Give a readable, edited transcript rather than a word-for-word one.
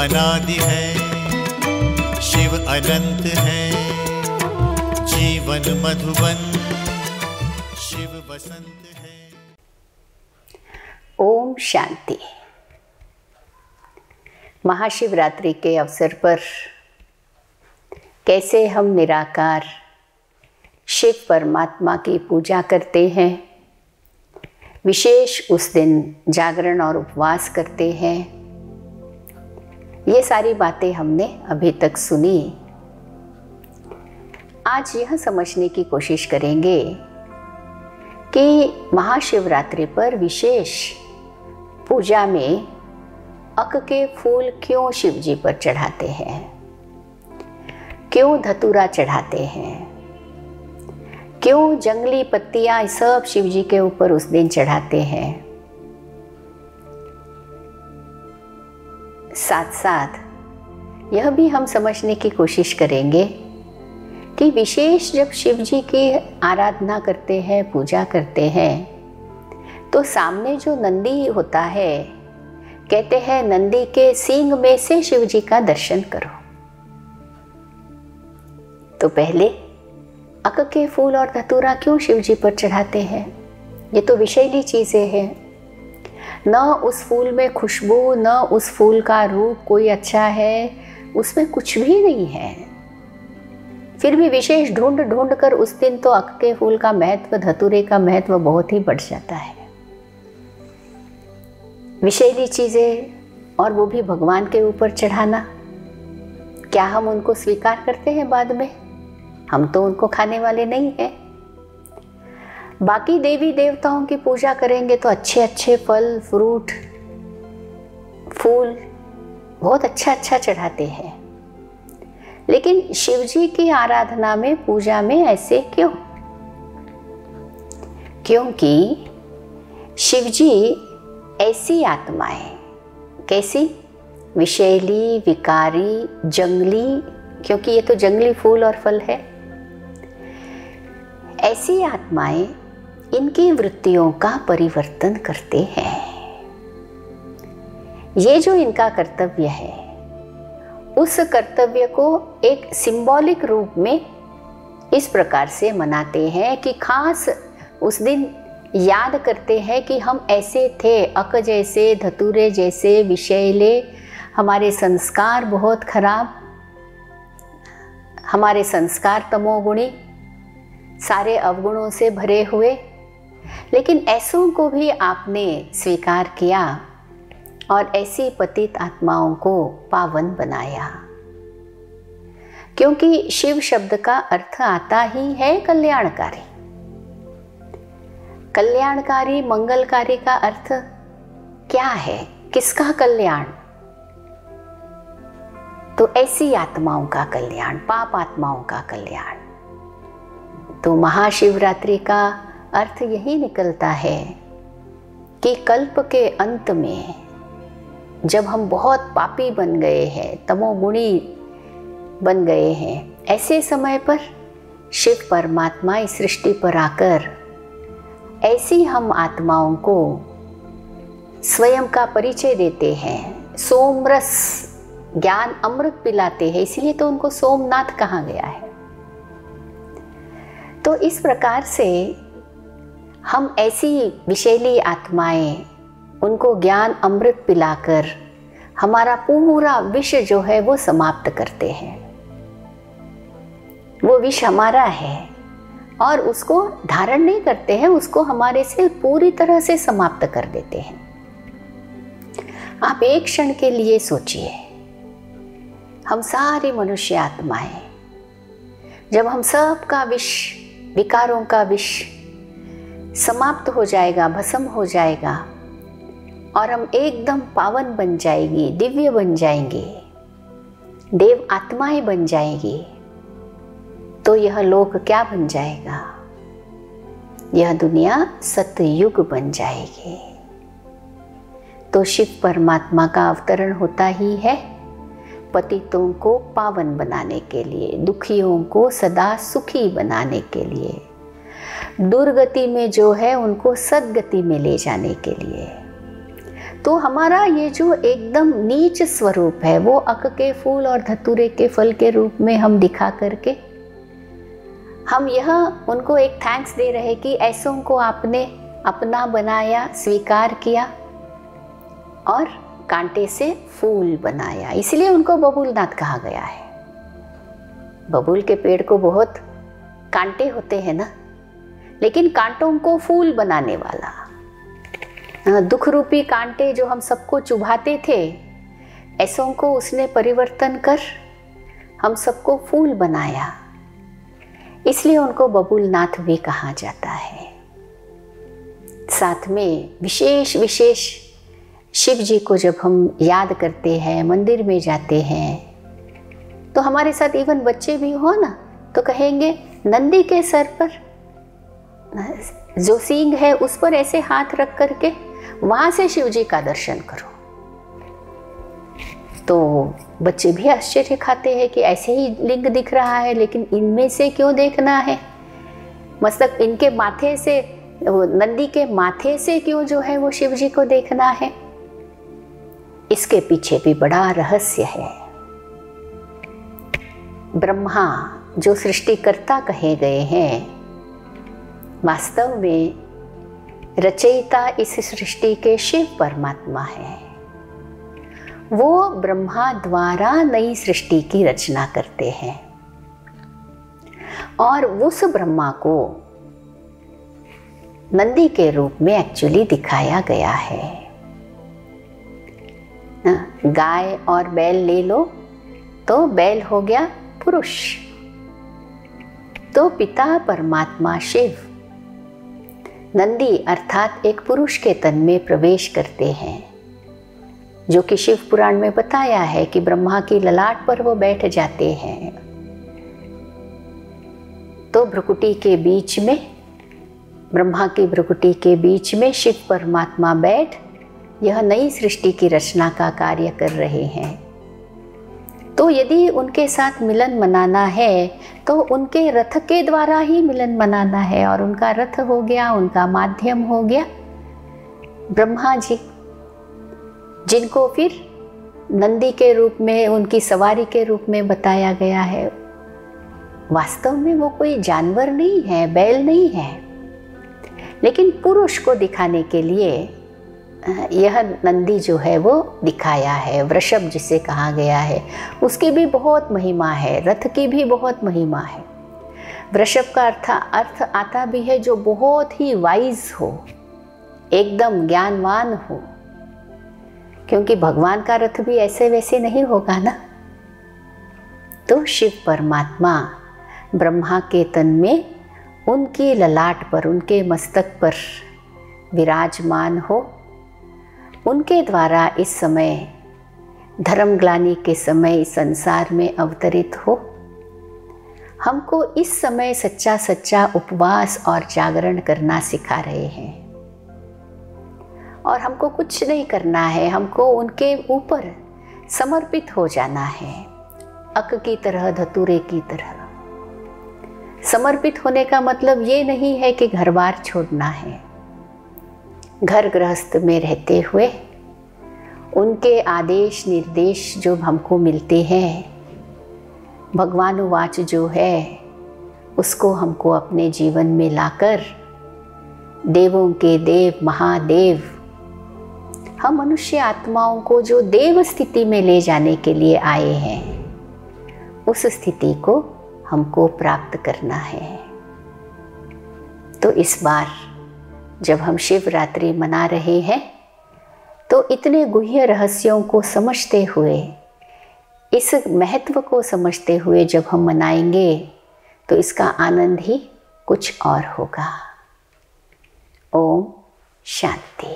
अनादि है, शिव अनंत है, जीवन मधुबन शिव बसंत है। ओम शांति। महाशिवरात्रि के अवसर पर कैसे हम निराकार शिव परमात्मा की पूजा करते हैं, विशेष उस दिन जागरण और उपवास करते हैं, ये सारी बातें हमने अभी तक सुनी। आज यह समझने की कोशिश करेंगे कि महाशिवरात्रि पर विशेष पूजा में अक के फूल क्यों शिव जी पर चढ़ाते हैं, क्यों धतूरा चढ़ाते हैं, क्यों जंगली पत्तियां सब शिव जी के ऊपर उस दिन चढ़ाते हैं। साथ साथ यह भी हम समझने की कोशिश करेंगे कि विशेष जब शिव जी की आराधना करते हैं, पूजा करते हैं, तो सामने जो नंदी होता है, कहते हैं नंदी के सींग में से शिव जी का दर्शन करो। तो पहले अक के फूल और धतूरा क्यों शिव जी पर चढ़ाते हैं? ये तो विषैली चीज़ें हैं। न उस फूल में खुशबू, न उस फूल का रूप कोई अच्छा है, उसमें कुछ भी नहीं है। फिर भी विशेष ढूंढ ढूंढ कर उस दिन तो अक के फूल का महत्व, धतूरे का महत्व बहुत ही बढ़ जाता है। विषैली चीज़ें और वो भी भगवान के ऊपर चढ़ाना, क्या हम उनको स्वीकार करते हैं? बाद में हम तो उनको खाने वाले नहीं हैं। बाकी देवी देवताओं की पूजा करेंगे तो अच्छे अच्छे फल, फ्रूट, फूल बहुत अच्छा अच्छा चढ़ाते हैं, लेकिन शिव जी की आराधना में, पूजा में ऐसे क्यों? क्योंकि शिव जी ऐसी आत्माएं, कैसी? विषैली, विकारी, जंगली, क्योंकि ये तो जंगली फूल और फल है। ऐसी आत्माएं इनकी वृत्तियों का परिवर्तन करते हैं। ये जो इनका कर्तव्य है, उस कर्तव्य को एक सिंबॉलिक रूप में इस प्रकार से मनाते हैं कि खास उस दिन याद करते हैं कि हम ऐसे थे, अक जैसे, धतूरे जैसे, विषैले, हमारे संस्कार बहुत खराब, हमारे संस्कार तमोगुणी, सारे अवगुणों से भरे हुए, लेकिन ऐसों को भी आपने स्वीकार किया और ऐसी पतित आत्माओं को पावन बनाया। क्योंकि शिव शब्द का अर्थ आता ही है कल्याणकारी। कल्याणकारी, मंगलकारी का अर्थ क्या है? किसका कल्याण? तो ऐसी आत्माओं का कल्याण, पाप आत्माओं का कल्याण। तो महाशिवरात्रि का अर्थ यही निकलता है कि कल्प के अंत में जब हम बहुत पापी बन गए हैं, तमोगुणी बन गए हैं, ऐसे समय पर शिव परमात्मा इस सृष्टि पर आकर ऐसी हम आत्माओं को स्वयं का परिचय देते हैं, सोमरस ज्ञान अमृत पिलाते हैं, इसीलिए तो उनको सोमनाथ कहा गया है। तो इस प्रकार से हम ऐसी विषैली आत्माएं, उनको ज्ञान अमृत पिलाकर हमारा पूरा विष जो है वो समाप्त करते हैं। वो विष हमारा है और उसको धारण नहीं करते हैं, उसको हमारे से पूरी तरह से समाप्त कर देते हैं। आप एक क्षण के लिए सोचिए, हम सारी मनुष्य आत्माएं, जब हम सब का विष, विकारों का विष समाप्त हो जाएगा, भस्म हो जाएगा और हम एकदम पावन बन जाएंगे, दिव्य बन जाएंगे, देव आत्माएं बन जाएंगी, तो यह लोक क्या बन जाएगा? यह दुनिया सतयुग बन जाएगी। तो शिव परमात्मा का अवतरण होता ही है पतितों को पावन बनाने के लिए, दुखियों को सदा सुखी बनाने के लिए, दुर्गति में जो है उनको सद्गति में ले जाने के लिए। तो हमारा ये जो एकदम नीच स्वरूप है वो अक के फूल और धतूरे के फल के रूप में हम दिखा करके हम यह उनको एक थैंक्स दे रहे कि ऐसों को आपने अपना बनाया, स्वीकार किया और कांटे से फूल बनाया, इसलिए उनको बबूलनाथ कहा गया है। बबूल के पेड़ को बहुत कांटे होते हैं ना, लेकिन कांटों को फूल बनाने वाला, दुख रूपी कांटे जो हम सबको चुभाते थे, ऐसों को उसने परिवर्तन कर हम सबको फूल बनाया, इसलिए उनको बबूलनाथ भी कहा जाता है। साथ में विशेष विशेष शिव जी को जब हम याद करते हैं, मंदिर में जाते हैं, तो हमारे साथ इवन बच्चे भी हो ना तो कहेंगे नंदी के सर पर जो सींग है उस पर ऐसे हाथ रख करके वहां से शिव जी का दर्शन करो। तो बच्चे भी आश्चर्य खाते हैं कि ऐसे ही लिंग दिख रहा है, लेकिन इनमें से क्यों देखना है, मतलब इनके माथे से, नंदी के माथे से क्यों जो है वो शिव जी को देखना है। इसके पीछे भी बड़ा रहस्य है। ब्रह्मा जो सृष्टिकर्ता कहे गए हैं, वास्तव में रचयिता इस सृष्टि के शिव परमात्मा है। वो ब्रह्मा द्वारा नई सृष्टि की रचना करते हैं और उस ब्रह्मा को नंदी के रूप में एक्चुअली दिखाया गया है। गाय और बैल ले लो तो बैल हो गया पुरुष, तो पिता परमात्मा शिव नंदी अर्थात एक पुरुष के तन में प्रवेश करते हैं, जो कि शिव पुराण में बताया है कि ब्रह्मा की ललाट पर वो बैठ जाते हैं। तो भ्रुकुटी के बीच में, ब्रह्मा की भ्रुकुटी के बीच में शिव परमात्मा बैठ यह नई सृष्टि की रचना का कार्य कर रहे हैं। तो यदि उनके साथ मिलन मनाना है तो उनके रथ के द्वारा ही मिलन मनाना है, और उनका रथ हो गया, उनका माध्यम हो गया ब्रह्मा जी, जिनको फिर नंदी के रूप में, उनकी सवारी के रूप में बताया गया है। वास्तव में वो कोई जानवर नहीं है, बैल नहीं है, लेकिन पुरुष को दिखाने के लिए यह नंदी जो है वो दिखाया है। वृषभ जिसे कहा गया है उसकी भी बहुत महिमा है, रथ की भी बहुत महिमा है। वृषभ का अर्थ आता भी है जो बहुत ही वाइज हो, एकदम ज्ञानवान हो, क्योंकि भगवान का रथ भी ऐसे वैसे नहीं होगा ना। तो शिव परमात्मा ब्रह्मा के तन में, उनकी ललाट पर, उनके मस्तक पर विराजमान हो, उनके द्वारा इस समय धर्मग्लानि के समय इस संसार में अवतरित हो, हमको इस समय सच्चा सच्चा उपवास और जागरण करना सिखा रहे हैं। और हमको कुछ नहीं करना है, हमको उनके ऊपर समर्पित हो जाना है, अक की तरह, धतूरे की तरह। समर्पित होने का मतलब ये नहीं है कि घर बार छोड़ना है। घर गृहस्थ में रहते हुए उनके आदेश निर्देश जो हमको मिलते हैं, भगवानुवाच जो है, उसको हमको अपने जीवन में लाकर देवों के देव महादेव, हम मनुष्य आत्माओं को जो देव स्थिति में ले जाने के लिए आए हैं, उस स्थिति को हमको प्राप्त करना है। तो इस बार जब हम शिवरात्रि मना रहे हैं तो इतने गुह्य रहस्यों को समझते हुए, इस महत्व को समझते हुए जब हम मनाएंगे तो इसका आनंद ही कुछ और होगा। ओम शांति।